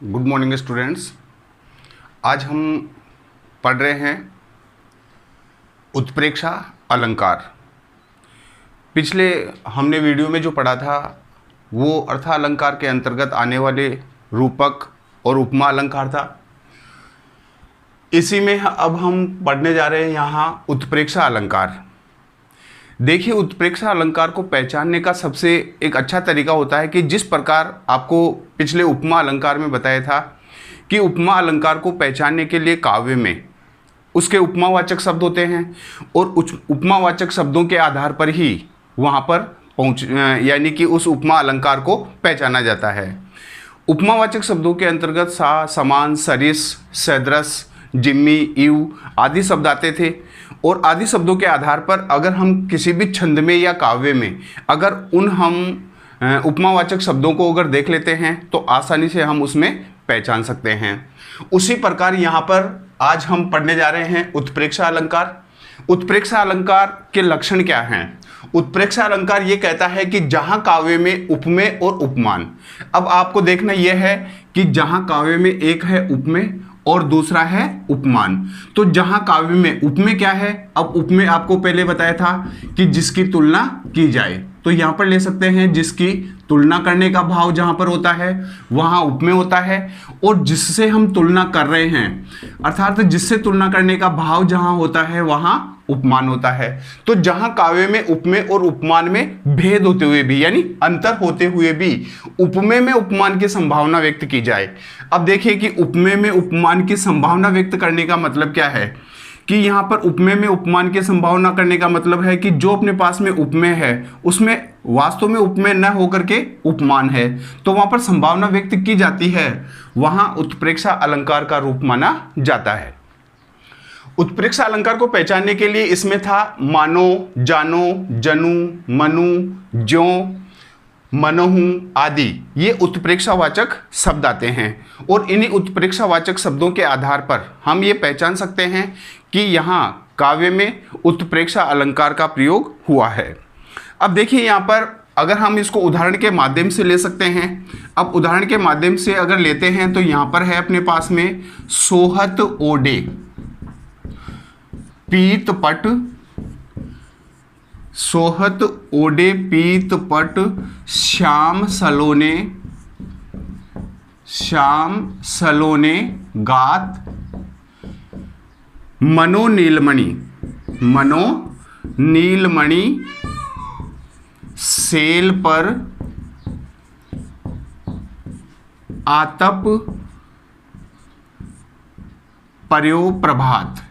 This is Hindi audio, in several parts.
Good morning students. आज हम पढ़ रहे हैं उत्प्रेक्षा अलंकार। पिछले हमने वीडियो में जो पढ़ा था वो अर्थालंकार के अंतर्गत आने वाले रूपक और उपमा अलंकार था। इसी में अब हम पढ़ने जा रहे हैं यहाँ उत्प्रेक्षा अलंकार। देखिए, उत्प्रेक्षा अलंकार को पहचानने का सबसे एक अच्छा तरीका होता है कि जिस प्रकार आपको पिछले उपमा अलंकार में बताया था कि उपमा अलंकार को पहचानने के लिए काव्य में उसके उपमावाचक शब्द होते हैं और उपमावाचक शब्दों के आधार पर ही वहाँ पर यानी कि उस उपमा अलंकार को पहचाना जाता है। उपमावाचक शब्दों के अंतर्गत सा, समान, सरिस, सदृश, जिम्मी, इव आदि शब्द आते थे और आदि शब्दों के आधार पर अगर हम किसी भी छंद में या काव्य में अगर हम उपमावाचक शब्दों को अगर देख लेते हैं तो आसानी से हम उसमें पहचान सकते हैं। उसी प्रकार यहाँ पर आज हम पढ़ने जा रहे हैं उत्प्रेक्षा अलंकार। उत्प्रेक्षा अलंकार के लक्षण क्या हैं? उत्प्रेक्षा अलंकार ये कहता है कि जहाँ काव्य में उपमेय और उपमान, अब आपको देखना यह है कि जहाँ काव्य में एक है उपमेय और दूसरा है उपमान, तो जहां काव्य में उपमेय क्या है, अब उपमेय आपको पहले बताया था कि जिसकी तुलना की जाए, तो यहां पर ले सकते हैं जिसकी तुलना करने का भाव जहां पर होता है वहां उपमेय होता है, और जिससे हम तुलना कर रहे हैं अर्थात जिससे तुलना करने का भाव जहां होता है वहां उपमान होता है। तो जहां काव्य में उपमेय और उपमान में भेद होते हुए भी यानी अंतर होते हुए भी उपमेय में उपमान की संभावना व्यक्त की जाए। अब देखिए कि उपमेय में उपमान की संभावना व्यक्त करने का मतलब क्या है कि यहाँ पर उपमेय में उपमान की संभावना करने का मतलब है कि जो अपने पास में उपमेय है उसमें वास्तव में उपमेय न होकर के उपमान है, तो वहां पर संभावना व्यक्त की जाती है, वहां उत्प्रेक्षा अलंकार का रूप माना जाता है। उत्प्रेक्षा अलंकार को पहचानने के लिए इसमें था मानो, जानो, जनु, मनु, ज्यों, मनहु आदि, ये उत्प्रेक्षावाचक शब्द आते हैं और इन्हीं उत्प्रेक्षावाचक शब्दों के आधार पर हम ये पहचान सकते हैं कि यहाँ काव्य में उत्प्रेक्षा अलंकार का प्रयोग हुआ है। अब देखिए यहाँ पर अगर हम इसको उदाहरण के माध्यम से ले सकते हैं। अब उदाहरण के माध्यम से अगर लेते हैं तो यहाँ पर है अपने पास में सोहत ओडे, पीत पट, सोहत ओडे पीत पट, श्याम सलोने गात, मनो नीलमणि सेल पर आतप पर्यो प्रभात,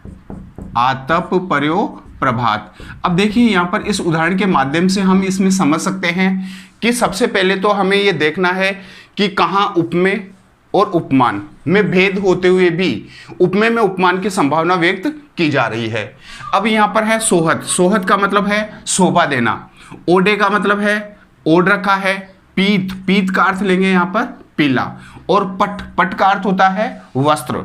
आतप पर्यो प्रभात। अब देखिए यहाँ पर इस उदाहरण के माध्यम से हम इसमें समझ सकते हैं कि सबसे पहले तो हमें ये देखना है कि कहाँ उपमेय और उपमान में भेद होते हुए भी उपमेय में उपमान की संभावना व्यक्त की जा रही है। अब यहाँ पर है सोहत, सोहत का मतलब है शोभा देना, ओडे का मतलब है ओढ़ रखा है, पीत, पीत का अर्थ लेंगे यहाँ पर पीला, और पट, पट का अर्थ होता है वस्त्र।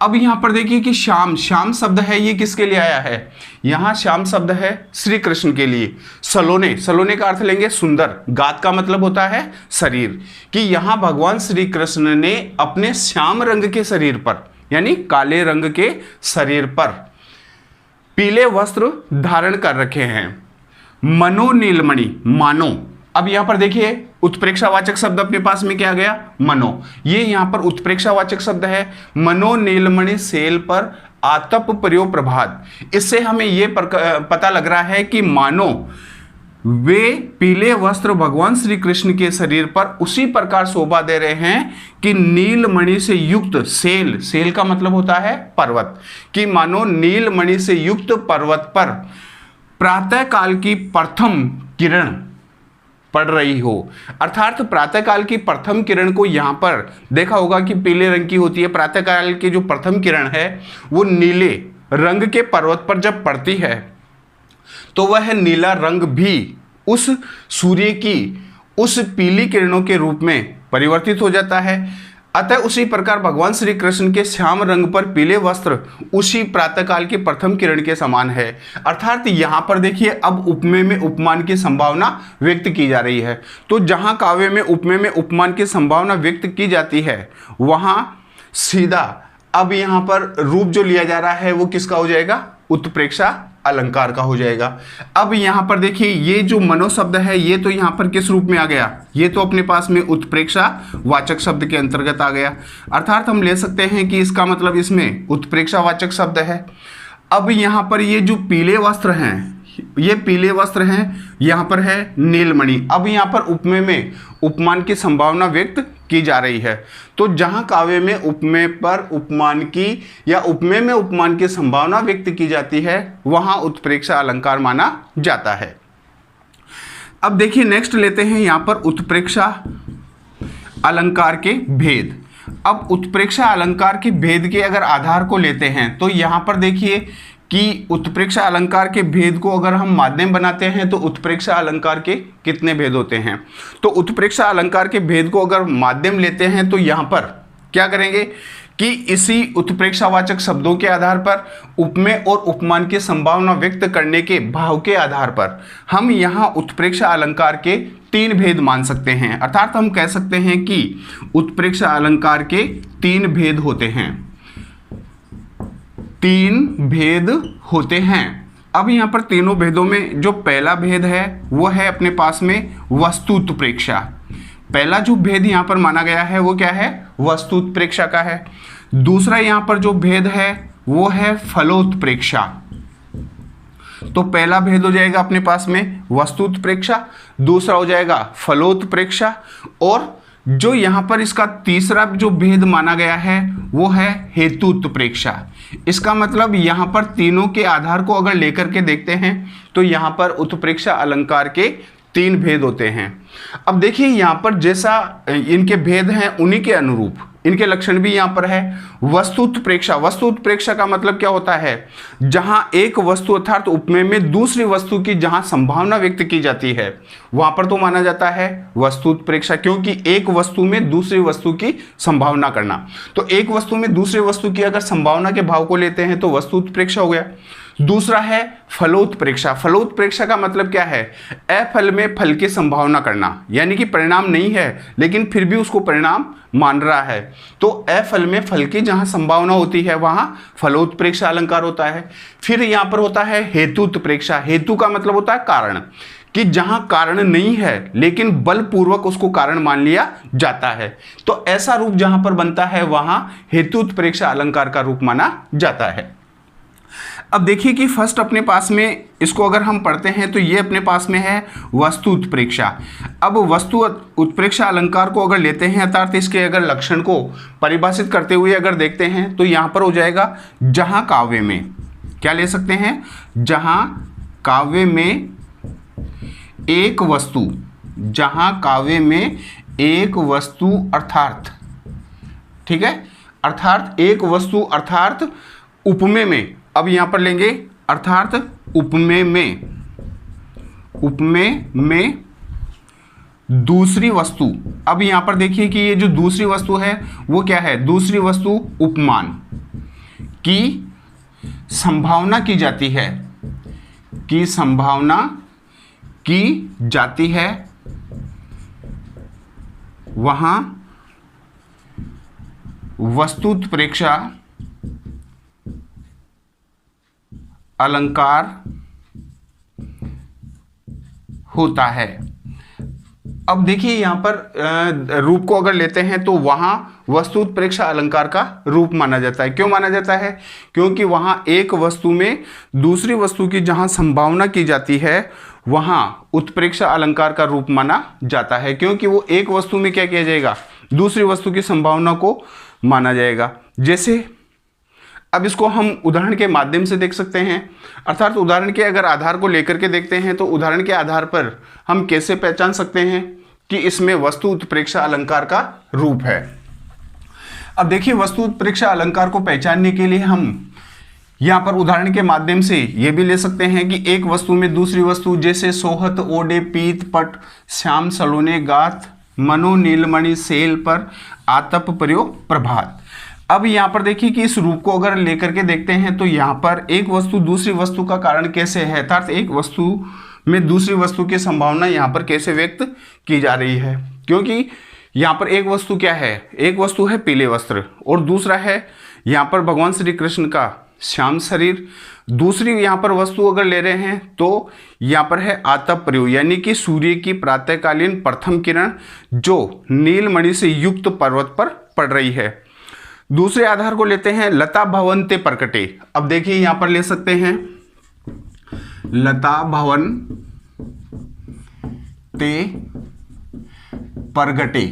अब यहाँ पर देखिए कि श्याम, श्याम शब्द है ये किसके लिए आया है? यहाँ श्याम शब्द है श्री कृष्ण के लिए। सलोने, सलोने का अर्थ लेंगे सुंदर, गात का मतलब होता है शरीर, कि यहाँ भगवान श्री कृष्ण ने अपने श्याम रंग के शरीर पर यानी काले रंग के शरीर पर पीले वस्त्र धारण कर रखे हैं। मनो नीलमणि, मानो, अब यहां पर देखिए उत्प्रेक्षावाचक शब्द अपने पास में क्या गया? मनो, ये यहां पर उत्प्रेक्षावाचक शब्द है। मनो नीलमणि सेल पर आतप पर्यो प्रभात, इससे हमें यह पता लग रहा है कि मानो वे पीले वस्त्र भगवान श्री कृष्ण के शरीर पर उसी प्रकार शोभा दे रहे हैं कि नीलमणि से युक्त सेल, सेल का मतलब होता है पर्वत, कि मानो नीलमणि से युक्त पर्वत पर प्रातः काल की प्रथम किरण पड़ रही हो। अर्थात प्रातः काल की प्रथम किरण को यहाँ पर देखा होगा कि पीले रंग की होती है। प्रातः काल की जो प्रथम किरण है वो नीले रंग के पर्वत पर जब पड़ती है तो वह नीला रंग भी उस सूर्य की उस पीली किरणों के रूप में परिवर्तित हो जाता है। अतः उसी प्रकार भगवान श्री कृष्ण के श्याम रंग पर पीले वस्त्र उसी प्रातःकाल की प्रथम किरण के समान है। अर्थात यहाँ पर देखिए अब उपमेय में उपमान की संभावना व्यक्त की जा रही है। तो जहाँ काव्य में उपमेय में उपमान की संभावना व्यक्त की जाती है वहाँ सीधा अब यहाँ पर रूप जो लिया जा रहा है वो किसका हो जाएगा, उत्प्रेक्षा अलंकार का हो जाएगा। अब यहाँ पर देखिए ये जो मनो शब्द है ये तो यहाँ पर किस रूप में आ गया, ये तो अपने पास में उत्प्रेक्षा वाचक शब्द के अंतर्गत आ गया। अर्थात हम ले सकते हैं कि इसका मतलब इसमें उत्प्रेक्षा वाचक शब्द है। अब यहाँ पर ये जो पीले वस्त्र हैं, ये पीले वस्त्र हैं, यहाँ पर है नीलमणि। अब यहाँ पर उपमेय में उपमान की संभावना व्यक्त की जा रही है। तो जहाँ काव्य में उपमेय पर उपमान की या उपमेय में उपमान की संभावना व्यक्त की जाती है वहाँ उत्प्रेक्षा अलंकार माना जाता है। अब देखिए नेक्स्ट लेते हैं यहाँ पर उत्प्रेक्षा अलंकार के भेद। अब उत्प्रेक्षा अलंकार के भेद के अगर आधार को लेते हैं तो यहाँ पर देखिए कि उत्प्रेक्षा अलंकार के भेद को अगर हम माध्यम बनाते हैं तो उत्प्रेक्षा अलंकार के कितने भेद होते हैं। तो उत्प्रेक्षा अलंकार के भेद को अगर माध्यम लेते हैं तो यहाँ पर क्या करेंगे कि इसी उत्प्रेक्षावाचक शब्दों के आधार पर उपमेय और उपमान की संभावना व्यक्त करने के भाव के आधार पर हम यहाँ उत्प्रेक्षा अलंकार के 3 भेद मान सकते हैं। अर्थात हम कह सकते हैं कि उत्प्रेक्षा अलंकार के 3 भेद होते हैं, 3 भेद होते हैं। अब यहाँ पर तीनों भेदों में जो पहला भेद है वो है अपने पास में वस्तुत्प्रेक्षा। पहला जो भेद यहाँ पर माना गया है वो क्या है, वस्तुत्प्रेक्षा का है। दूसरा यहाँ पर जो भेद है वो है फलोत्प्रेक्षा। तो पहला भेद हो जाएगा अपने पास में वस्तुत्प्रेक्षा, दूसरा हो जाएगा फलोत्प्रेक्षा, और जो यहाँ पर इसका तीसरा जो भेद माना गया है वो है हेतुत्प्रेक्षा। इसका मतलब यहाँ पर तीनों के आधार को अगर लेकर के देखते हैं तो यहाँ पर उत्प्रेक्षा अलंकार के 3 भेद होते हैं। अब देखिए यहाँ पर जैसा इनके भेद हैं उन्हीं के अनुरूप इनके लक्षण भी यहाँ पर है। वस्तुत्प्रेक्षा, वस्तुत्प्रेक्षा का मतलब क्या होता है, जहां एक वस्तु अर्थात उपमेय में दूसरी वस्तु की जहां संभावना व्यक्त की जाती है वहां पर तो माना जाता है वस्तुत्प्रेक्षा, क्योंकि एक वस्तु में दूसरी वस्तु की संभावना करना। तो एक वस्तु में दूसरी वस्तु की अगर संभावना के भाव को लेते हैं तो वस्तुत्प्रेक्षा हो गया। दूसरा है फलोत्प्रेक्षा। फलोत्प्रेक्षा का मतलब क्या है, अफल में फल की संभावना करना, यानी कि परिणाम नहीं है लेकिन फिर भी उसको परिणाम मान रहा है। तो अफल में फल की जहां संभावना होती है वहां फलोत्प्रेक्षा अलंकार होता है। फिर यहां पर होता है हेतुत्प्रेक्षा। हेतु का मतलब होता है कारण, कि जहां कारण नहीं है लेकिन बलपूर्वक उसको कारण मान लिया जाता है। तो ऐसा रूप जहां पर बनता है वहां हेतुत्प्रेक्षा अलंकार का रूप माना जाता है। अब देखिए कि फर्स्ट अपने पास में इसको अगर हम पढ़ते हैं तो ये अपने पास में है वस्तु उत्प्रेक्षा। अब वस्तु उत्प्रेक्षा अलंकार को अगर लेते हैं अर्थात इसके अगर लक्षण को परिभाषित करते हुए अगर देखते हैं तो यहाँ पर हो जाएगा जहाँ काव्य में, क्या ले सकते हैं, जहाँ काव्य में एक वस्तु, जहाँ काव्य में एक वस्तु अर्थात, ठीक है, अर्थात एक वस्तु अर्थात उपमेय में, अब यहां पर लेंगे अर्थात उपमेय में दूसरी वस्तु। अब यहां पर देखिए कि ये जो दूसरी वस्तु है वो क्या है, दूसरी वस्तु उपमान की संभावना की जाती है, की संभावना की जाती है, वहां वस्तुत्प्रेक्षा अलंकार होता है। अब देखिए यहाँ पर रूप को अगर लेते हैं तो वहाँ वस्तुत्प्रेक्षा अलंकार का रूप माना जाता है। क्यों माना जाता है, क्योंकि वहाँ एक वस्तु में दूसरी वस्तु की जहाँ संभावना की जाती है वहाँ उत्प्रेक्षा अलंकार का रूप माना जाता है, क्योंकि वो एक वस्तु में क्या किया जाएगा, दूसरी वस्तु की संभावना को माना जाएगा। जैसे अब इसको हम उदाहरण के माध्यम से देख सकते हैं, अर्थात उदाहरण के अगर आधार को लेकर के देखते हैं तो उदाहरण के आधार पर हम कैसे पहचान सकते हैं कि इसमें वस्तु उत्प्रेक्षा अलंकार का रूप है। अब देखिए वस्तु उत्प्रेक्षा अलंकार को पहचानने के लिए हम यहाँ पर उदाहरण के माध्यम से ये भी ले सकते हैं कि एक वस्तु में दूसरी वस्तु, जैसे सोहत, ओडे, पीत, पट, श्याम, सलोने, गात, मनो नीलमणि शैल पर आतप प्रयोग प्रभात। अब यहाँ पर देखिए कि इस रूप को अगर लेकर के देखते हैं तो यहाँ पर एक वस्तु दूसरी वस्तु का कारण कैसे है, अर्थात एक वस्तु में दूसरी वस्तु की संभावना यहाँ पर कैसे व्यक्त की जा रही है। क्योंकि यहाँ पर एक वस्तु क्या है, एक वस्तु है पीले वस्त्र और दूसरा है यहाँ पर भगवान श्री कृष्ण का श्याम शरीर। दूसरी यहाँ पर वस्तु अगर ले रहे हैं तो यहाँ पर है आतप प्रयोग, यानी कि सूर्य की प्रातःकालीन प्रथम किरण जो नीलमणि से युक्त पर्वत पर पड़ रही है। दूसरे आधार को लेते हैं लता भवन ते प्रकटे। अब देखिए यहां पर ले सकते हैं लता भवन ते प्रगटे।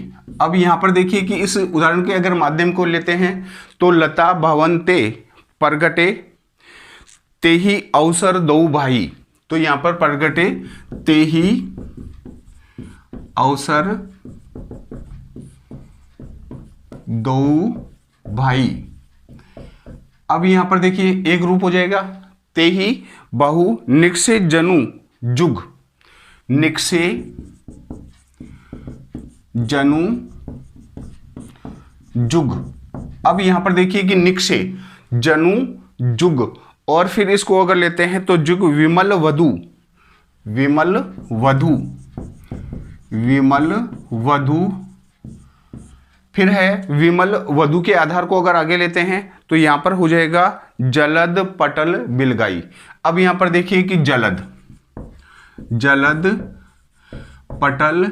अब यहां पर देखिए कि इस उदाहरण के अगर माध्यम को लेते हैं तो लता भवन ते प्रगटे ते ही अवसर दो भाई। तो यहां पर प्रगटे ते ही अवसर दो भाई। अब यहां पर देखिए एक रूप हो जाएगा ते ही बहु निक्षे जनु जुग, निक्षे जनु जुग। अब यहां पर देखिए कि निक्षे जनु जुग और फिर इसको अगर लेते हैं तो जुग विमल वधु, विमल वधु, विमल वधु। फिर है विमल वधु के आधार को अगर आगे लेते हैं तो यहां पर हो जाएगा जलद पटल बिलगाई। अब यहां पर देखिए कि जलद, जलद पटल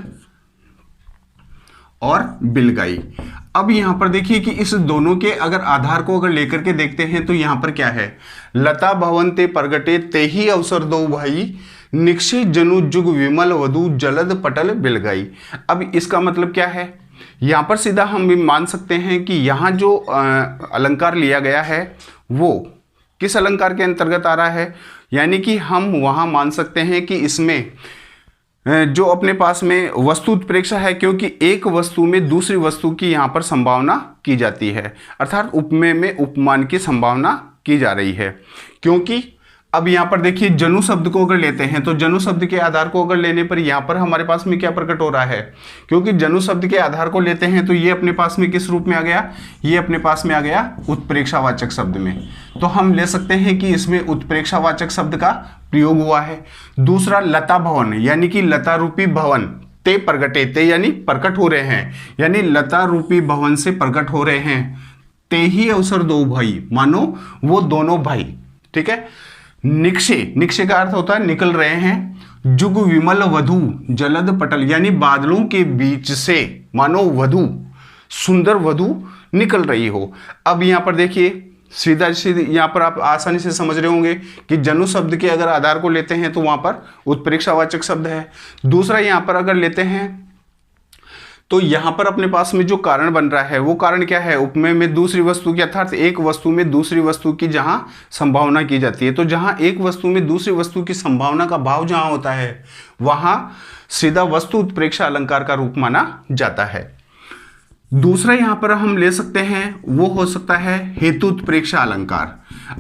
और बिलगाई। अब यहां पर देखिए कि इस दोनों के अगर आधार को अगर लेकर के देखते हैं तो यहां पर क्या है, लता भवन ते प्रगटे ते ही अवसर दो भाई, निक्षे जनु जुग विमल वधु जलद पटल बिलगाई। अब इसका मतलब क्या है, यहाँ पर सीधा हम भी मान सकते हैं कि यहाँ जो अलंकार लिया गया है वो किस अलंकार के अंतर्गत आ रहा है, यानी कि हम वहाँ मान सकते हैं कि इसमें जो अपने पास में वस्तु उत्प्रेक्षा है, क्योंकि एक वस्तु में दूसरी वस्तु की यहाँ पर संभावना की जाती है, अर्थात उपमेय में उपमान की संभावना की जा रही है। क्योंकि अब यहाँ पर देखिए जनु शब्द को अगर लेते हैं तो जनु शब्द के आधार को अगर लेने पर यहाँ पर हमारे पास में क्या प्रकट हो रहा है, क्योंकि जनु शब्द के आधार को लेते हैं तो ये अपने पास में किस रूप में आ गया, ये अपने पास में आ गया उत्प्रेक्षावाचक शब्द में। तो हम ले सकते हैं कि इसमें उत्प्रेक्षावाचक शब्द का प्रयोग हुआ है। दूसरा लता भवन, यानी कि लता रूपी भवन ते प्रगटे, ते यानी प्रकट हो रहे हैं, यानी लता रूपी भवन से प्रकट हो रहे हैं। ते ही अवसर दो भाई, मानो वो दोनों भाई, ठीक है। निक्षे, निक्षे का अर्थ होता है निकल रहे हैं। जुग विमल वधु जलद पटल, यानी बादलों के बीच से मानो वधु, सुंदर वधु निकल रही हो। अब यहां पर देखिए सीधा सीधे यहां पर आप आसानी से समझ रहे होंगे कि जनु शब्द के अगर आधार को लेते हैं तो वहां पर उत्प्रेक्षावाचक शब्द है। दूसरा यहां पर अगर लेते हैं तो यहां पर अपने पास में जो कारण बन रहा है वो कारण क्या है, उपमेय में दूसरी वस्तु की, अर्थात एक वस्तु में दूसरी वस्तु की जहां संभावना की जाती है। तो जहां एक वस्तु में दूसरी वस्तु की संभावना का भाव जहां होता है वहां सीधा वस्तु उत्प्रेक्षा अलंकार का रूप माना जाता है। दूसरा यहां पर हम ले सकते हैं वो हो सकता है हेतु उत्प्रेक्षा अलंकार।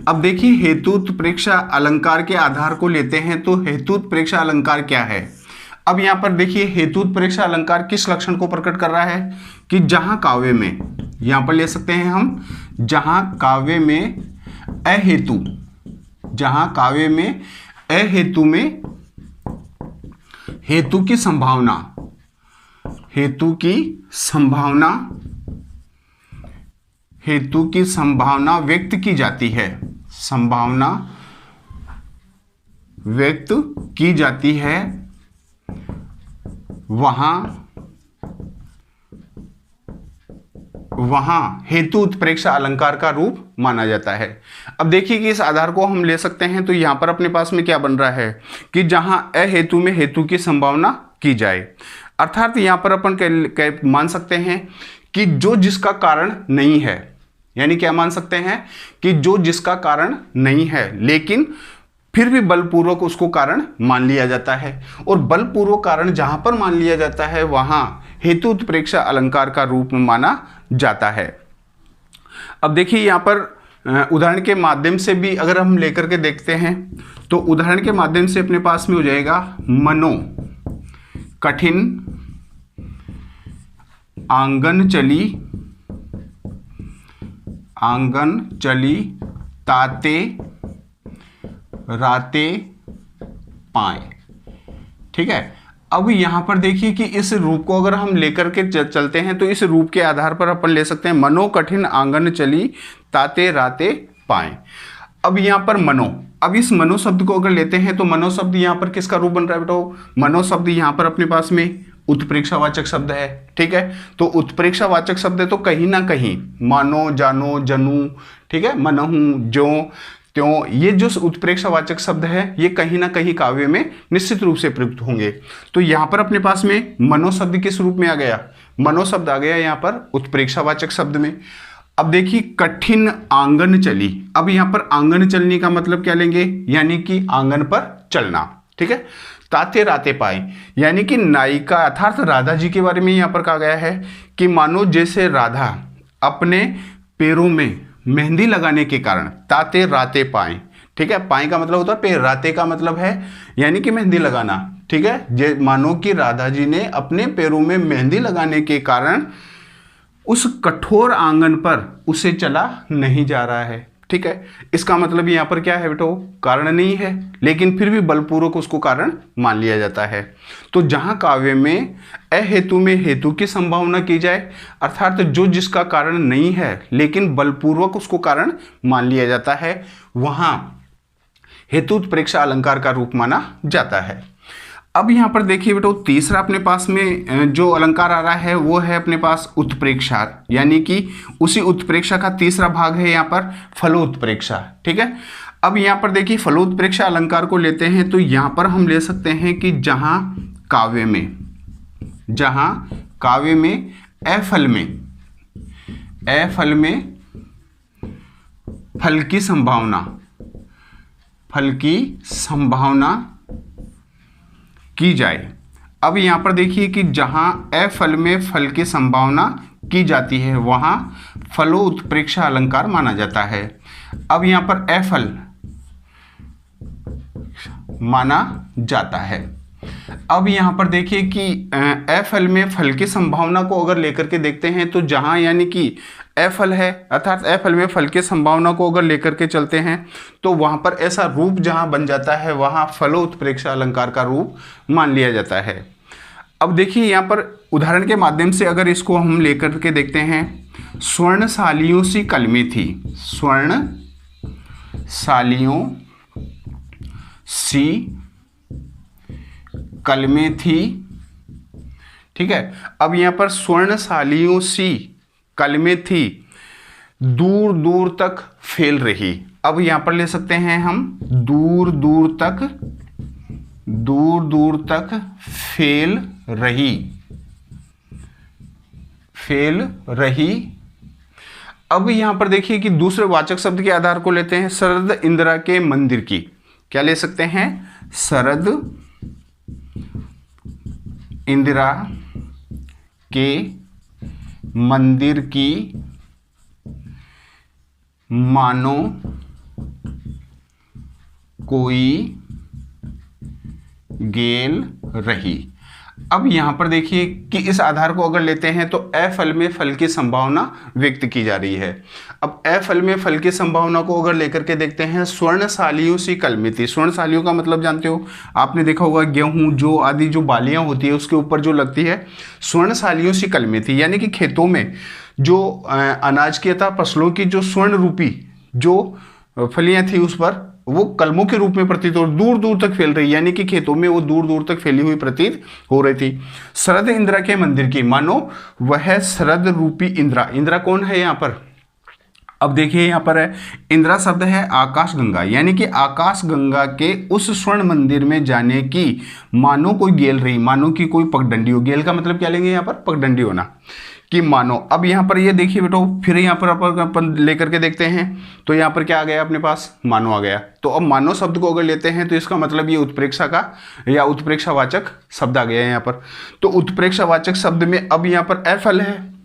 अब देखिए हेतु उत्प्रेक्षा अलंकार के आधार को लेते हैं तो हेतु उत्प्रेक्षा अलंकार क्या है। अब यहां पर देखिए हेतु उत्प्रेक्षा अलंकार किस लक्षण को प्रकट कर रहा है कि जहां काव्य में, यहां पर ले सकते हैं हम, जहां काव्य में अहेतु, जहां काव्य में अहेतु में हेतु की संभावना, हेतु की संभावना, हेतु की संभावना व्यक्त की जाती है, संभावना व्यक्त की जाती है, वहां हेतु उत्प्रेक्षा अलंकार का रूप माना जाता है। अब देखिए कि इस आधार को हम ले सकते हैं तो यहां पर अपने पास में क्या बन रहा है कि जहां अहेतु में हेतु की संभावना की जाए, अर्थात यहां पर अपन मान सकते हैं कि जो जिसका कारण नहीं है, यानी क्या मान सकते हैं कि जो जिसका कारण नहीं है लेकिन फिर भी बलपूर्वक उसको कारण मान लिया जाता है, और बलपूर्वक कारण जहां पर मान लिया जाता है वहां हेतु उत्प्रेक्षा अलंकार का रूप माना जाता है। अब देखिए यहां पर उदाहरण के माध्यम से भी अगर हम लेकर के देखते हैं तो उदाहरण के माध्यम से अपने पास में हो जाएगा मनो कठिन आंगन चली ताते राते पाए। ठीक है, अब यहां पर देखिए कि इस रूप को अगर हम लेकर के चलते हैं तो इस रूप के आधार पर अपन ले सकते हैं मनो कठिन आंगन चली ताते राते पाए। अब यहां पर मनो, अब इस मनो शब्द को अगर लेते हैं तो मनो शब्द यहां पर किसका रूप बन रहा है बेटा? मनो शब्द यहां पर अपने पास में उत्प्रेक्षावाचक शब्द है। ठीक है, तो उत्प्रेक्षावाचक शब्द है तो कहीं ना कहीं मानो, जानो, जनू, ठीक है, मनहू, जो, त्यों, ये जो उत्प्रेक्षावाचक शब्द है ये कहीं ना कहीं काव्य में निश्चित रूप से प्रयुक्त होंगे। तो यहां पर अपने पास में मनो शब्द किस रूप में आ गया? मनो शब्द आ गया यहां पर उत्प्रेक्षावाचक शब्द में। अब देखिए कठिन आंगन चली, अब यहां पर आंगन चलने का मतलब क्या लेंगे? यानी कि आंगन पर चलना। ठीक है, ताते राते पाए, यानी कि नायिका अर्थात राधा जी के बारे में यहां पर कहा गया है कि मानो जैसे राधा अपने पैरों में मेहंदी लगाने के कारण ताते राते पाए। ठीक है, पाए का मतलब होता है पैर, राते का मतलब है यानी कि मेहंदी लगाना। ठीक है, मानो कि राधा जी ने अपने पैरों में मेहंदी लगाने के कारण उस कठोर आंगन पर उसे चला नहीं जा रहा है। ठीक है, इसका मतलब यहाँ पर क्या है बेटो? कारण नहीं है, लेकिन फिर भी बलपूर्वक उसको कारण मान लिया जाता है। तो जहां काव्य में अहेतु में हेतु की संभावना की जाए, अर्थात जो जिसका कारण नहीं है लेकिन बलपूर्वक उसको कारण मान लिया जाता है, वहां हेतु उत्प्रेक्षा अलंकार का रूप माना जाता है। अब यहां पर देखिए बेटो तीसरा अपने पास में जो अलंकार आ रहा है वो है अपने पास उत्प्रेक्षा, यानी कि उसी उत्प्रेक्षा का तीसरा भाग है यहाँ पर फलोत्प्रेक्षा। ठीक है, अब यहाँ पर देखिए फलोत्प्रेक्षा अलंकार को लेते हैं तो यहाँ पर हम ले सकते हैं कि जहां काव्य में अफल में फल की संभावना की जाए। अब यहां पर देखिए कि जहां अफल में फल की संभावना की जाती है वहां फलो उत्प्रेक्षा अलंकार माना जाता है। अब यहां पर अफल माना जाता है। अब यहां पर देखिए कि अफल में फल की संभावना को अगर लेकर के देखते हैं तो जहां यानी कि अफल है अर्थात अफल में फल की संभावना को अगर लेकर के चलते हैं तो वहां पर ऐसा रूप जहां बन जाता है वहां फलो उत्प्रेक्षा अलंकार का रूप मान लिया जाता है। अब देखिए यहां पर उदाहरण के माध्यम से अगर इसको हम लेकर के देखते हैं, स्वर्णशालियों सी कलमें थी, स्वर्णशालियों सी कलमें थी। ठीक है, अब यहां पर स्वर्णशालियों सी कलमें थी दूर दूर तक फैल रही। अब यहां पर ले सकते हैं हम दूर दूर तक फैल रही। अब यहां पर देखिए कि दूसरे वाचक शब्द के आधार को लेते हैं शरद इंदिरा के मंदिर की। क्या ले सकते हैं? शरद इंदिरा के मंदिर की मानो कोई गेल रही। अब यहां पर देखिए कि इस आधार को अगर लेते हैं तो अफल में फल की संभावना व्यक्त की जा रही है। अब अफल में फल की संभावना को अगर लेकर के देखते हैं, स्वर्णशालियों सी कलमें थी। स्वर्णशालियों का मतलब जानते हो, आपने देखा होगा गेहूं जो आदि जो बालियां होती है उसके ऊपर जो लगती है, स्वर्णशालियों सी कलमें थी, यानी कि खेतों में जो अनाज की अथवा फसलों की जो स्वर्ण रूपी जो फलियां थी उस पर वो कलमों के रूप में प्रतीत और दूर दूर तक फैल रही, यानी कि खेतों में वो दूर दूर तक फैली हुई प्रतीत हो रही थी। शरद इंदिरा के मंदिर की, मानो वह शरद रूपी इंदिरा। इंदिरा कौन है यहाँ पर? अब देखिए यहाँ पर है इंदिरा शब्द है आकाश गंगा, यानी कि आकाश गंगा के उस स्वर्ण मंदिर में जाने की मानो कोई गेल रही, मानो की कोई पगडंडी हो। गेल का मतलब क्या लेंगे यहाँ पर? पगडंडी होना कि मानो। अब यहाँ पर ये देखिए बेटो फिर यहाँ पर अपन लेकर के देखते हैं तो यहाँ पर क्या आ गया अपने पास? मानो आ गया। तो अब मानो शब्द को अगर लेते हैं तो इसका मतलब ये उत्प्रेक्षा का या उत्प्रेक्षावाचक शब्द आ गया है यहाँ पर। तो उत्प्रेक्षावाचक शब्द में अब यहाँ पर अफल है,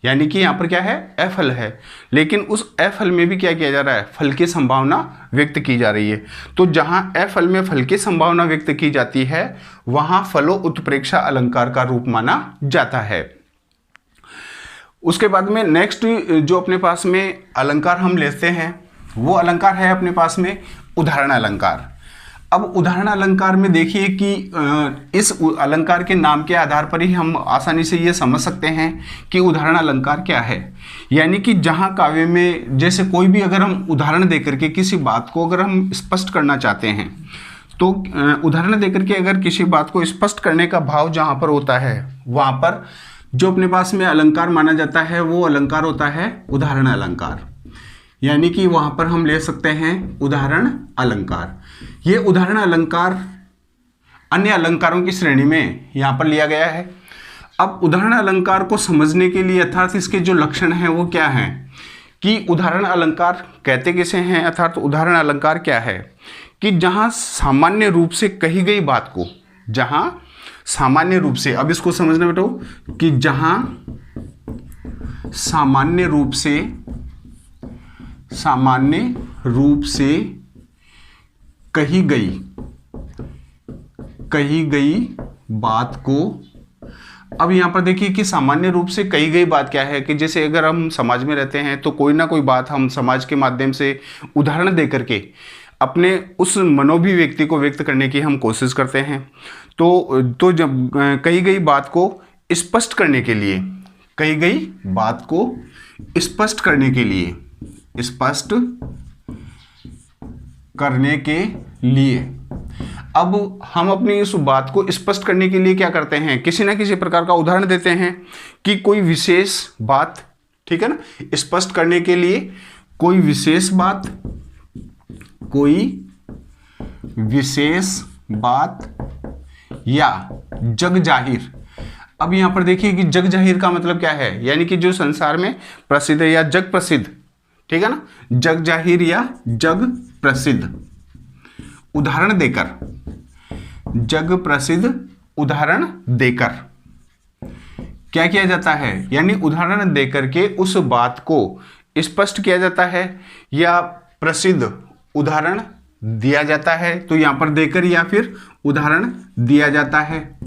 यानी कि यहाँ पर क्या है? अफल है, लेकिन उस अफल में भी क्या किया जा रहा है? फल की संभावना व्यक्त की जा रही है। तो जहां अफल में फल की संभावना व्यक्त की जाती है वहां फलो उत्प्रेक्षा अलंकार का रूप माना जाता है। उसके बाद में नेक्स्ट जो अपने पास में अलंकार हम लेते हैं वो अलंकार है अपने पास में उदाहरण अलंकार। अब उदाहरण अलंकार में देखिए कि इस अलंकार के नाम के आधार पर ही हम आसानी से ये समझ सकते हैं कि उदाहरण अलंकार क्या है। यानी कि जहाँ काव्य में जैसे कोई भी अगर हम उदाहरण देकर के किसी बात को अगर हम स्पष्ट करना चाहते हैं तो उदाहरण देकर के अगर किसी बात को स्पष्ट करने का भाव जहाँ पर होता है वहाँ पर जो अपने पास में अलंकार माना जाता है वो अलंकार होता है उदाहरण अलंकार। यानी कि वहाँ पर हम ले सकते हैं उदाहरण अलंकार। ये उदाहरण अलंकार अन्य अलंकारों की श्रेणी में यहाँ पर लिया गया है। अब उदाहरण अलंकार को समझने के लिए अर्थात इसके जो लक्षण हैं वो क्या हैं कि उदाहरण अलंकार कहते किसे हैं, अर्थात उदाहरण अलंकार क्या है कि जहाँ सामान्य रूप से कही गई बात को, जहाँ सामान्य रूप से, अब इसको समझना बेटो कि जहाँ सामान्य रूप से कही गई बात को, अब यहाँ पर देखिए कि सामान्य रूप से कही गई बात क्या है कि जैसे अगर हम समाज में रहते हैं तो कोई ना कोई बात हम समाज के माध्यम से उदाहरण दे करके अपने उस मनोभिव्यक्ति को व्यक्त करने की हम कोशिश करते हैं। तो जब कही गई बात को स्पष्ट करने के लिए, कही गई बात को स्पष्ट करने के लिए अब हम अपनी इस बात को स्पष्ट करने के लिए क्या करते हैं, किसी ना किसी प्रकार का उदाहरण देते हैं कि कोई विशेष बात, ठीक है ना, स्पष्ट करने के लिए कोई विशेष बात या जग जाहिर। अब यहां पर देखिए कि जग जाहिर का मतलब क्या है, यानी कि जो संसार में प्रसिद्ध है या जग प्रसिद्ध, ठीक है ना, जग जाहिर या जग प्रसिद्ध उदाहरण देकर, जग प्रसिद्ध उदाहरण देकर क्या किया जाता है, यानी उदाहरण देकर के उस बात को स्पष्ट किया जाता है या प्रसिद्ध उदाहरण दिया जाता है। तो यहां पर देकर या फिर उदाहरण दिया जाता है,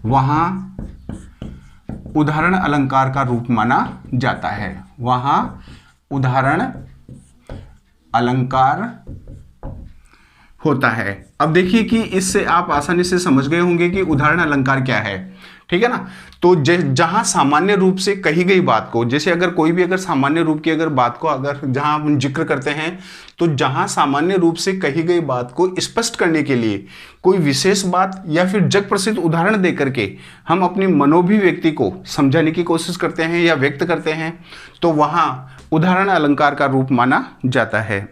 वहां उदाहरण अलंकार का रूप माना जाता है, वहां उदाहरण अलंकार होता है। अब देखिए कि इससे आप आसानी से समझ गए होंगे कि उदाहरण अलंकार क्या है, ठीक है ना। तो जहां सामान्य रूप से कही गई बात को, जैसे अगर कोई भी अगर सामान्य रूप की अगर बात को अगर जहां हम जिक्र करते हैं तो जहां सामान्य रूप से कही गई बात को स्पष्ट करने के लिए कोई विशेष बात या फिर जग प्रसिद्ध उदाहरण दे करके हम अपनी मनोभिव्यक्ति को समझाने की कोशिश करते हैं या व्यक्त करते हैं तो वहां उदाहरण अलंकार का रूप माना जाता है।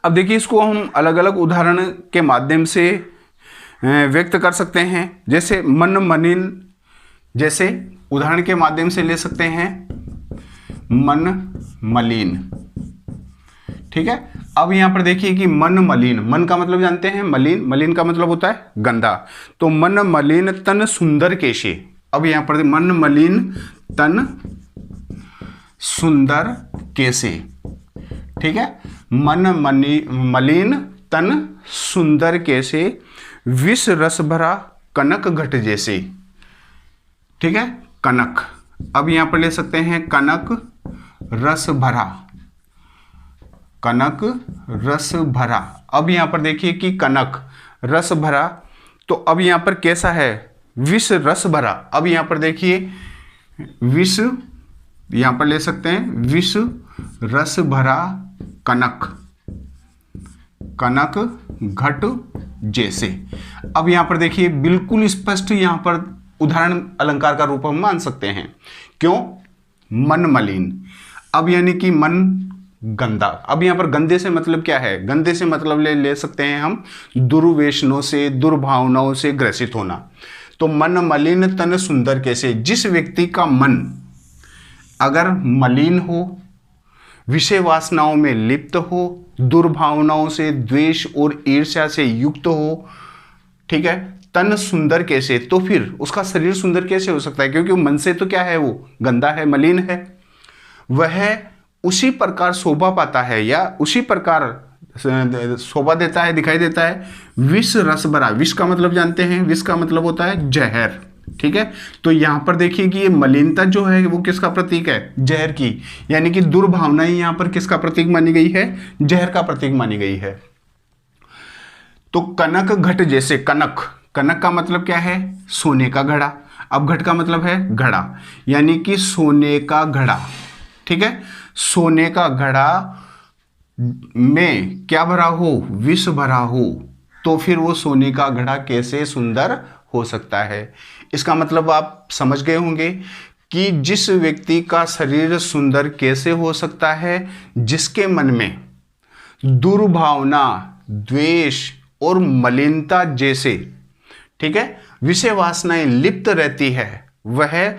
अब देखिए इसको हम अलग अलग उदाहरण के माध्यम से व्यक्त कर सकते हैं। जैसे मन मलिन, जैसे उदाहरण के माध्यम से ले सकते हैं मन मलिन, ठीक है। अब यहां पर देखिए कि मन मलिन, मन का मतलब जानते हैं मलिन, मलिन का मतलब होता है गंदा। तो मन मलिन तन सुंदर केशे, अब यहां पर मन मलिन तन सुंदर केसे, ठीक है। मन मलिन तन सुंदर केसे विष रस भरा कनक घट जैसे, ठीक है, कनक। अब यहां पर ले सकते हैं कनक रस भरा, कनक रस भरा। अब यहां पर देखिए कि कनक रस भरा, तो अब यहां पर कैसा है, विष रस भरा। अब यहां पर देखिए विष, यहां पर ले सकते हैं विष रस भरा कनक, कनक घट जैसे। अब यहां पर देखिए बिल्कुल स्पष्ट यहां पर उदाहरण अलंकार का रूप हम मान सकते हैं। क्यों, मन मलिन, अब यानी कि मन गंदा। अब यहां पर गंदे से मतलब क्या है, गंदे से मतलब ले सकते हैं हम दुर्व्यसनों से, दुर्भावनाओं से ग्रसित होना। तो मन मलिन तन सुंदर कैसे, जिस व्यक्ति का मन अगर मलिन हो, विषय वासनाओं में लिप्त हो, दुर्भावनाओं से, द्वेष और ईर्ष्या से युक्त हो, ठीक है, तन सुंदर कैसे, तो फिर उसका शरीर सुंदर कैसे हो सकता है, क्योंकि मन से तो क्या है, वो गंदा है, मलिन है। वह उसी प्रकार शोभा पाता है या उसी प्रकार शोभा देता है, दिखाई देता है, विष रस भरा। विष का मतलब जानते हैं, विष का मतलब होता है जहर, ठीक है। तो यहां पर देखिए कि ये मलिनता जो है वो किसका प्रतीक है, जहर की, यानी कि दुर्भावनाएं यहां पर किसका प्रतीक मानी गई है, जहर का प्रतीक मानी गई है। तो कनक घट जैसे, कनक, कनक का मतलब क्या है, सोने का घड़ा। अब घट का मतलब है घड़ा, यानी कि सोने का घड़ा, ठीक है। सोने का घड़ा में क्या भरा हो, विष भरा हो, तो फिर वो सोने का घड़ा कैसे सुंदर हो सकता है। इसका मतलब आप समझ गए होंगे कि जिस व्यक्ति का शरीर सुंदर कैसे हो सकता है, जिसके मन में दुर्भावना, द्वेष और मलिनता जैसे, ठीक है, विषय वासनाएं लिप्त रहती है, वह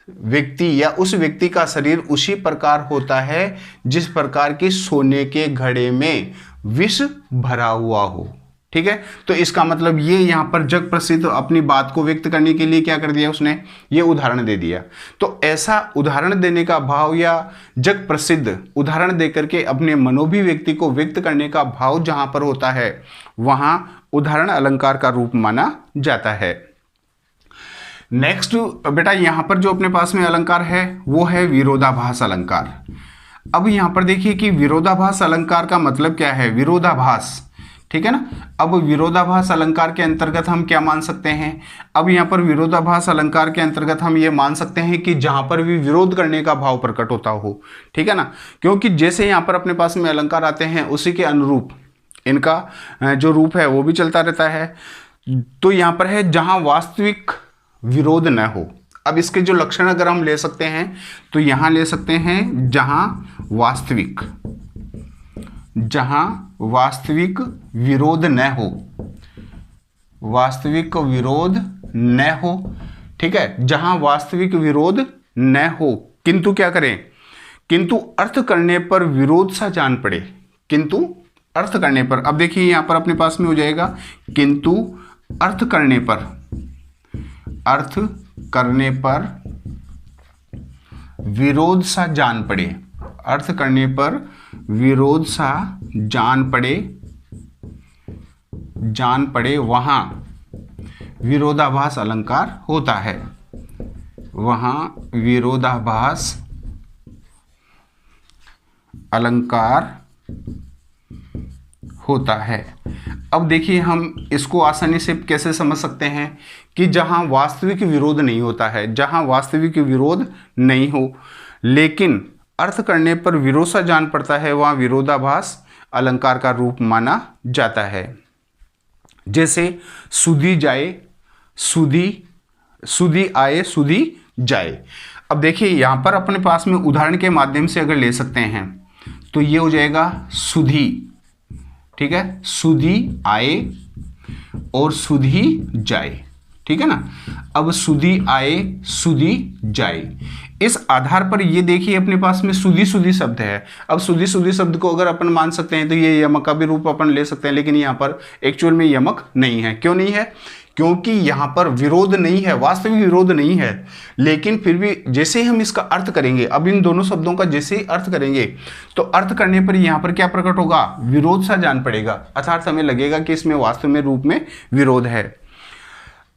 व्यक्ति या उस व्यक्ति का शरीर उसी प्रकार होता है जिस प्रकार की सोने के घड़े में विष भरा हुआ हो, ठीक है। तो इसका मतलब ये यहां पर जग प्रसिद्ध अपनी बात को व्यक्त करने के लिए क्या कर दिया उसने, ये उदाहरण दे दिया। तो ऐसा उदाहरण देने का भाव या जग प्रसिद्ध उदाहरण देकर के अपने मनोभिव्यक्ति को व्यक्त करने का भाव जहां पर होता है, वहां उदाहरण अलंकार का रूप माना जाता है। नेक्स्ट बेटा यहां पर जो अपने पास में अलंकार है वो है विरोधाभास अलंकार। अब यहां पर देखिए कि विरोधाभास अलंकार का मतलब क्या है, विरोधाभास, ठीक है ना। अब विरोधाभास अलंकार के अंतर्गत हम क्या मान सकते हैं, अब यहां पर विरोधाभास अलंकार के अंतर्गत हम ये मान सकते हैं कि जहां पर भी विरोध करने का भाव प्रकट होता हो, ठीक है ना। क्योंकि जैसे यहां पर अपने पास में अलंकार आते हैं उसी के अनुरूप इनका जो रूप है वो भी चलता रहता है। तो यहां पर है जहां वास्तविक विरोध न हो। अब इसके जो लक्षण अगर हम ले सकते हैं तो यहां ले सकते हैं जहां वास्तविक विरोध न हो, वास्तविक विरोध न हो, ठीक है, जहां वास्तविक विरोध न हो, किंतु क्या करें, किंतु अर्थ करने पर विरोध सा जान पड़े, किंतु अर्थ करने पर। अब देखिए यहां पर अपने पास में हो जाएगा किंतु अर्थ करने पर, अर्थ करने पर विरोध सा जान पड़े, अर्थ करने पर विरोध सा जान पड़े, वहां विरोधाभास अलंकार होता है, वहां विरोधाभास अलंकार होता है। अब देखिए हम इसको आसानी से कैसे समझ सकते हैं कि जहां वास्तविक विरोध नहीं होता है, जहां वास्तविक विरोध नहीं हो लेकिन अर्थ करने पर विरोध सा जान पड़ता है, वहां विरोधाभास अलंकार का रूप माना जाता है। जैसे सुधी जाए, सुधी आए, सुधी जाए। अब देखिए यहां पर अपने पास में उदाहरण के माध्यम से अगर ले सकते हैं तो ये हो जाएगा सुधी, ठीक है, सुधी आए और सुधी जाए, ठीक है ना। अब सुधी आए, सुधी जाए, इस आधार पर ये देखिए अपने पास में सुधी सुधी शब्द है। अब सुधी सुधी शब्द को अगर अपन मान सकते हैं तो ये यमक का भी रूप अपन ले सकते हैं, लेकिन यहाँ पर एक्चुअल में यमक नहीं है। क्यों नहीं है, क्योंकि यहाँ पर विरोध नहीं है, वास्तविक विरोध नहीं है, लेकिन फिर भी जैसे ही हम इसका अर्थ करेंगे, अब इन दोनों शब्दों का जैसे ही अर्थ करेंगे तो अर्थ करने पर यहाँ पर क्या प्रकट होगा, विरोध सा जान पड़ेगा, अर्थात हमें लगेगा कि इसमें वास्तव में रूप में विरोध है।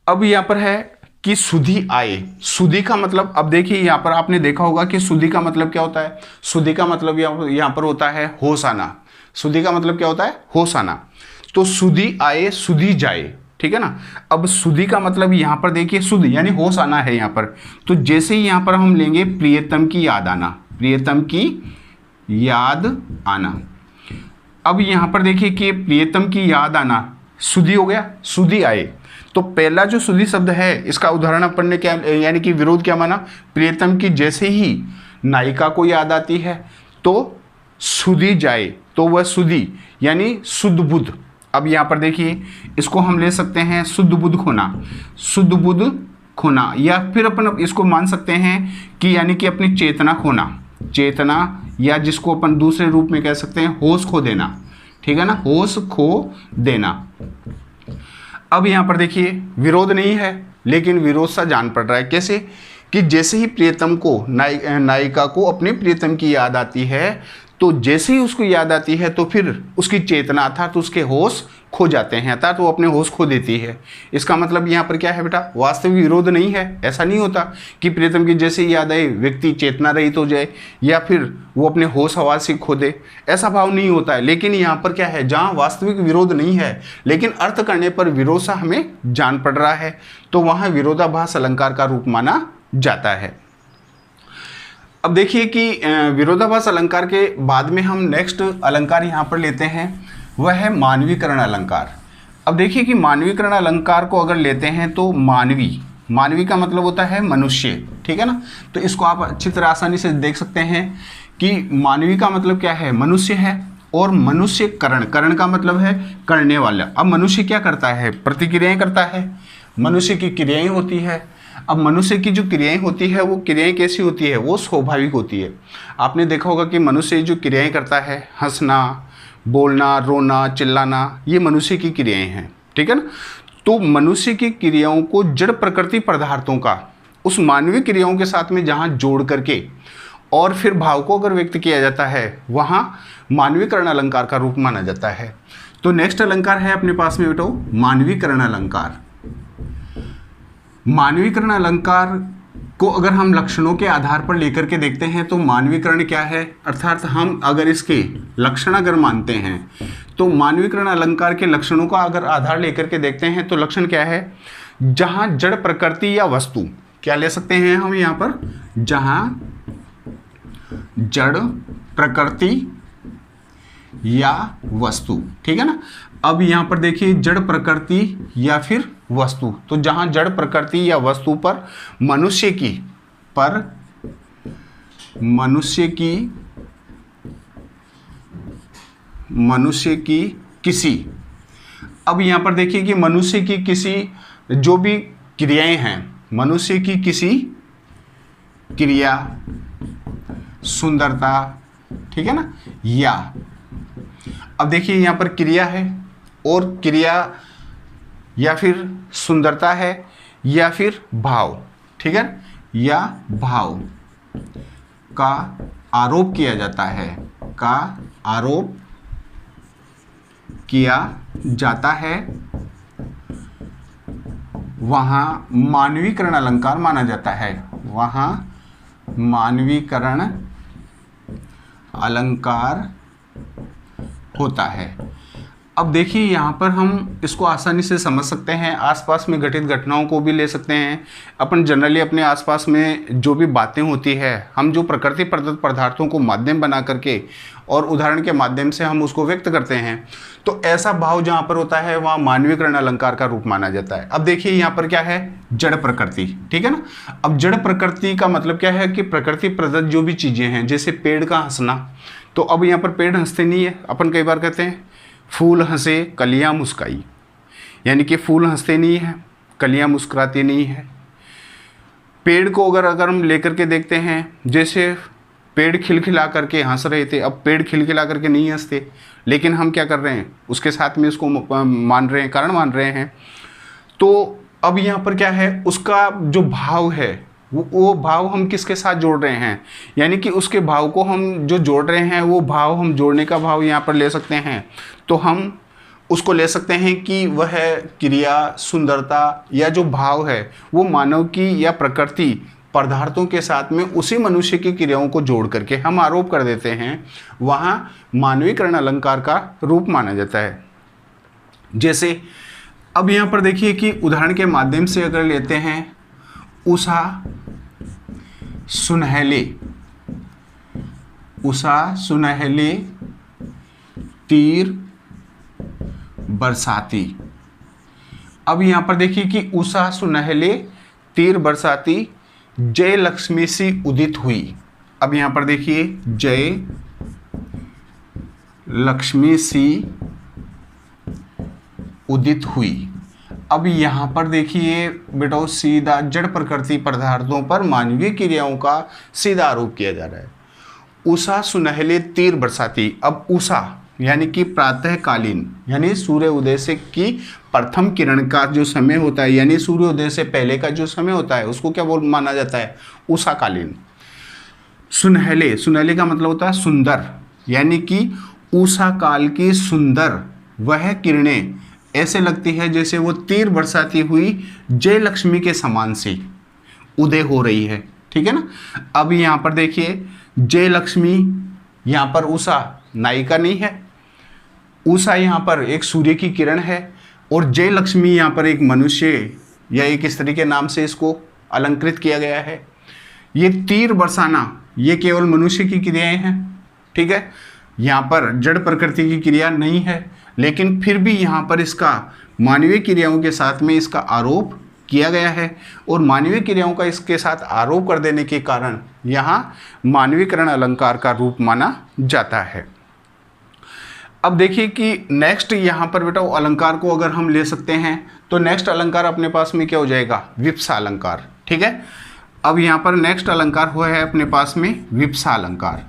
अब यहाँ पर है कि सुधी आए, सुधी का मतलब, अब देखिए यहाँ पर आपने देखा होगा कि सुधी का मतलब क्या होता है, सुधी का मतलब यहाँ पर होता है होश आना, सुधी का मतलब क्या होता है, होश आना। तो सुधी आए, सुधी जाए, ठीक है ना। अब सुधी का मतलब यहाँ पर देखिए सुध यानी होश आना है यहाँ पर, तो जैसे ही यहाँ पर हम लेंगे प्रियतम की याद आना, प्रियतम की याद आना। अब यहाँ पर देखिए कि प्रियतम की याद आना सुधी हो गया, सुधी आए, तो पहला जो सुधी शब्द है इसका उदाहरण अपन ने क्या यानी कि विरोध क्या माना, प्रियतम की जैसे ही नायिका को याद आती है तो सुधी जाए, तो वह सुधी यानी शुद्ध बुद्ध। अब यहाँ पर देखिए इसको हम ले सकते हैं शुद्ध बुद्ध खोना, शुद्ध बुद्ध खोना, या फिर अपन इसको मान सकते हैं कि यानी कि अपनी चेतना खोना, चेतना, या जिसको अपन दूसरे रूप में कह सकते हैं होश खो देना, ठीक है ना, होश खो देना। अब यहाँ पर देखिए विरोध नहीं है लेकिन विरोध सा जान पड़ रहा है, कैसे कि जैसे ही प्रियतम को नायिका को अपने प्रियतम की याद आती है तो जैसे ही उसको याद आती है तो फिर उसकी चेतना अर्थात उसके होश खो जाते हैं, अर्थात वो अपने होश खो देती है। इसका मतलब यहाँ पर क्या है बेटा, वास्तविक विरोध नहीं है। ऐसा नहीं होता कि प्रियतम की जैसे ही याद आए व्यक्ति चेतना रहित हो जाए या फिर वो अपने होश हवास से खो दे, ऐसा भाव नहीं होता है। लेकिन यहाँ पर क्या है, जहाँ वास्तविक विरोध नहीं है लेकिन अर्थ करने पर विरोध सा हमें जान पड़ रहा है, तो वहाँ विरोधाभास अलंकार का रूप माना जाता है। अब देखिए कि विरोधाभास अलंकार के बाद में हम नेक्स्ट अलंकार यहाँ पर लेते हैं, वह है मानवीकरण अलंकार। अब देखिए कि मानवीकरण अलंकार को अगर लेते हैं तो मानवी का मतलब होता है मनुष्य, ठीक है ना। तो इसको आप अच्छी तरह आसानी से देख सकते हैं कि मानवी का मतलब क्या है, मनुष्य है। और मनुष्य करण का मतलब है करने वाला। अब मनुष्य क्या करता है, प्रतिक्रियाएं करता है, मनुष्य की क्रियाएं होती है। अब मनुष्य की जो क्रियाएं होती है वो क्रियाएं कैसी होती है, वो स्वाभाविक होती है। आपने देखा होगा कि मनुष्य जो क्रियाएं करता है, हंसना, बोलना, रोना, चिल्लाना, ये मनुष्य की क्रियाएं हैं, ठीक है ना। तो मनुष्य की क्रियाओं को जड़ प्रकृति पदार्थों का उस मानवीय क्रियाओं के साथ में जहाँ जोड़ करके और फिर भाव को अगर व्यक्त किया जाता है, वहाँ मानवीकरण अलंकार का रूप माना जाता है। तो नेक्स्ट अलंकार है अपने पास में बेटो मानवीकरण अलंकार। मानवीकरण अलंकार को अगर हम लक्षणों के आधार पर लेकर के देखते हैं तो मानवीकरण क्या है, अर्थात हम अगर इसके लक्षण अगर मानते हैं तो मानवीकरण अलंकार के लक्षणों का अगर आधार लेकर के देखते हैं तो लक्षण क्या है, जहां जड़ प्रकृति या वस्तु, क्या ले सकते हैं हम यहाँ पर, जहां जड़ प्रकृति या वस्तु, ठीक है ना। अब यहाँ पर देखिए जड़ प्रकृति या फिर वस्तु, तो जहां जड़ प्रकृति या वस्तु पर मनुष्य की किसी, अब यहाँ पर देखिए कि मनुष्य की किसी जो भी क्रियाएं हैं, मनुष्य की किसी क्रिया, सुंदरता, ठीक है ना, या अब देखिए यहाँ पर क्रिया है और क्रिया या फिर सुंदरता है या फिर भाव, ठीक है, या भाव का आरोप किया जाता है, का आरोप किया जाता है, वहाँ मानवीकरण अलंकार माना जाता है, वहाँ मानवीकरण अलंकार होता है। अब देखिए यहाँ पर हम इसको आसानी से समझ सकते हैं, आसपास में घटित घटनाओं को भी ले सकते हैं। अपन जनरली अपने आसपास में जो भी बातें होती है, हम जो प्रकृति प्रदत्त पदार्थों को माध्यम बना करके और उदाहरण के माध्यम से हम उसको व्यक्त करते हैं, तो ऐसा भाव जहाँ पर होता है वहाँ मानवीकरण अलंकार का रूप माना जाता है। अब देखिए यहाँ पर क्या है, जड़ प्रकृति, ठीक है ना। अब जड़ प्रकृति का मतलब क्या है कि प्रकृति प्रदत्त जो भी चीज़ें हैं, जैसे पेड़ का हंसना, तो अब यहाँ पर पेड़ हंसते नहीं है, अपन कई बार कहते हैं फूल हंसे कलियां मुस्काई, यानी कि फूल हंसते नहीं हैं, कलियां मुस्कुराती नहीं है। पेड़ को अगर हम लेकर के देखते हैं, जैसे पेड़ खिलखिला करके हंस रहे थे, अब पेड़ खिलखिला करके नहीं हंसते, लेकिन हम क्या कर रहे हैं, उसके साथ में उसको मान रहे हैं, कारण मान रहे हैं। तो अब यहाँ पर क्या है, उसका जो भाव है वो भाव हम किसके साथ जोड़ रहे हैं, यानी कि उसके भाव को हम जो जोड़ रहे हैं वो भाव हम जोड़ने का भाव यहाँ पर ले सकते हैं। तो हम उसको ले सकते हैं कि वह क्रिया, सुंदरता या जो भाव है वो मानव की या प्रकृति पदार्थों के साथ में उसी मनुष्य की क्रियाओं को जोड़ करके हम आरोप कर देते हैं, वहाँ मानवीकरण अलंकार का रूप माना जाता है। जैसे अब यहाँ पर देखिए कि उदाहरण के माध्यम से अगर लेते हैं, उषा सुनहले तीर बरसाती। अब यहाँ पर देखिए कि उषा सुनहले तीर बरसाती जय लक्ष्मी सी उदित हुई। अब यहाँ पर देखिए जय लक्ष्मी सी उदित हुई। अब यहाँ पर देखिए बेटा सीधा जड़ प्रकृति पदार्थों पर मानवीय क्रियाओं का सीधा आरोप किया जा रहा है। उषा सुनहले तीर बरसाती। अब उषा यानी कि प्रातःकालीन, यानी सूर्य उदय से की प्रथम किरण का जो समय होता है, यानी सूर्योदय से पहले का जो समय होता है, उसको क्या माना जाता है, उषाकालीन। सुनहले का मतलब होता है सुंदर, यानी कि उषा काल की सुंदर वह किरणें ऐसे लगती है जैसे वो तीर बरसाती हुई जय लक्ष्मी के समान से उदय हो रही है। ठीक है ना। अब यहाँ पर देखिए जय लक्ष्मी, यहाँ पर उषा नायिका नहीं है, उषा यहाँ पर एक सूर्य की किरण है और जय लक्ष्मी यहाँ पर एक मनुष्य या एक स्त्री के नाम से इसको अलंकृत किया गया है। ये तीर बरसाना ये केवल मनुष्य की क्रियाएं हैं। ठीक है, यहाँ पर जड़ प्रकृति की क्रिया नहीं है, लेकिन फिर भी यहाँ पर इसका मानवीय क्रियाओं के साथ में इसका आरोप किया गया है और मानवीय क्रियाओं का इसके साथ आरोप कर देने के कारण यहाँ मानवीकरण अलंकार का रूप माना जाता है। अब देखिए कि नेक्स्ट यहाँ पर बेटा अलंकार को अगर हम ले सकते हैं तो नेक्स्ट अलंकार अपने पास में क्या हो जाएगा, विप्सा अलंकार। ठीक है, अब यहाँ पर नेक्स्ट अलंकार हुआ है अपने पास में विप्सा अलंकार।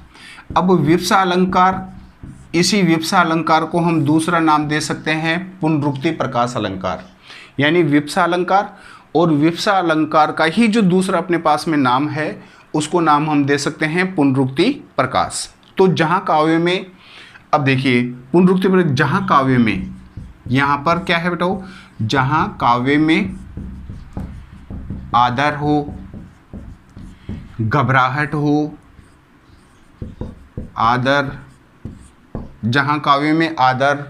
अब विप्सा अलंकार, इसी विप्सा अलंकार को हम दूसरा नाम दे सकते हैं पुनरुक्ति प्रकाश अलंकार। यानी विप्सा अलंकार और विप्सा अलंकार का ही जो दूसरा अपने पास में नाम है उसको नाम हम दे सकते हैं पुनरुक्ति प्रकाश। तो जहाँ काव्य में, अब देखिए पुनरुक्ति प्रकाश, जहाँ काव्य में, यहाँ पर क्या है बेटा, जहाँ काव्य में आदर हो, घबराहट हो, आदर, जहाँ काव्य में आदर,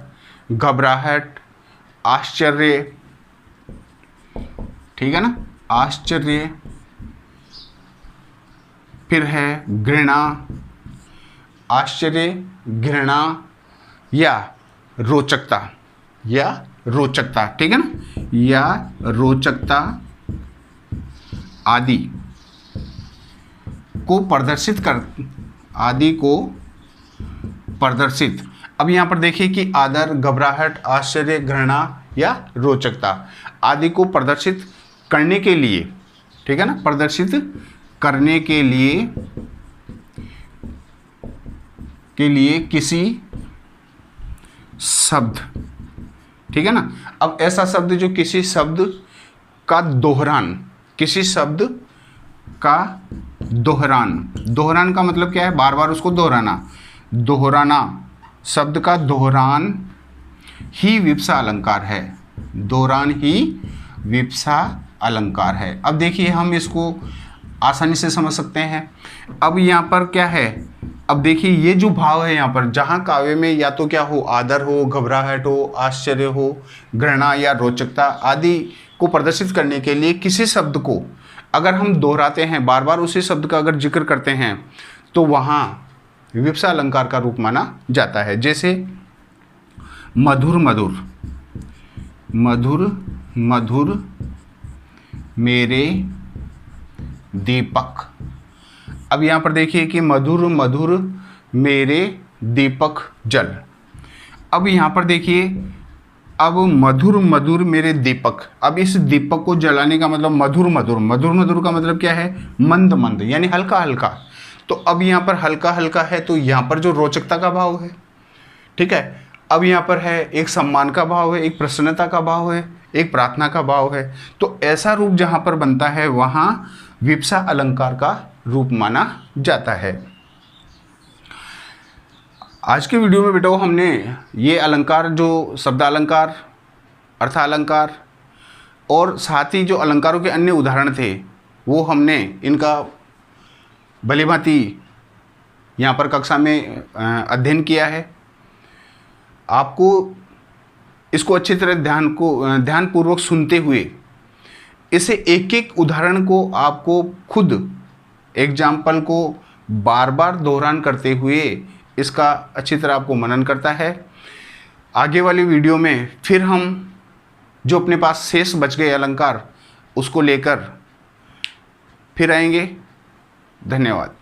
घबराहट, आश्चर्य, ठीक है ना, आश्चर्य, फिर है घृणा, आश्चर्य, घृणा या रोचकता, ठीक है ना, या रोचकता आदि को प्रदर्शित। अब यहाँ पर देखिए कि आदर, घबराहट, आश्चर्य, घृणा या रोचकता आदि को प्रदर्शित करने के लिए, ठीक है ना, प्रदर्शित करने के लिए किसी शब्द, ठीक है ना। अब ऐसा शब्द जो किसी शब्द का दोहरान, किसी शब्द का दोहरान का मतलब क्या है, बार बार उसको दोहराना, शब्द का दोहरान ही विप्सा अलंकार है, दोहरान ही विप्सा अलंकार है। अब देखिए हम इसको आसानी से समझ सकते हैं। अब यहाँ पर क्या है, अब देखिए ये जो भाव है यहाँ पर, जहाँ काव्य में या तो क्या हो, आदर हो, घबराहट हो, आश्चर्य हो, घृणा या रोचकता आदि को प्रदर्शित करने के लिए किसी शब्द को अगर हम दोहराते हैं, बार बार उसी शब्द का अगर जिक्र करते हैं तो वहाँ विप्सा अलंकार का रूप माना जाता है। जैसे मधुर मधुर, मधुर मधुर मेरे दीपक। अब यहाँ पर देखिए कि मधुर मधुर मेरे दीपक जल। अब यहाँ पर देखिए, अब मधुर मधुर मेरे दीपक, अब इस दीपक को जलाने का मतलब मधुर मधुर, मधुर मधुर का मतलब क्या है, मंद मंद, यानी हल्का हल्का। तो अब यहाँ पर हल्का हल्का है तो यहाँ पर जो रोचकता का भाव है, ठीक है। अब यहाँ पर है एक सम्मान का भाव है, एक प्रसन्नता का भाव है, एक प्रार्थना का भाव है। तो ऐसा रूप जहाँ पर बनता है वहाँ विप्सा अलंकार का रूप माना जाता है। आज के वीडियो में बेटा हमने ये अलंकार, जो शब्दालंकार, अर्थालंकार और साथ ही जो अलंकारों के अन्य उदाहरण थे वो हमने इनका भलीभांति यहाँ पर कक्षा में अध्ययन किया है। आपको इसको अच्छी तरह ध्यानपूर्वक सुनते हुए इसे एक एक उदाहरण को आपको खुद एग्जाम्पल को बार बार दोहरान करते हुए इसका अच्छी तरह आपको मनन करता है। आगे वाली वीडियो में फिर हम जो अपने पास शेष बच गए अलंकार उसको लेकर फिर आएंगे। धन्यवाद।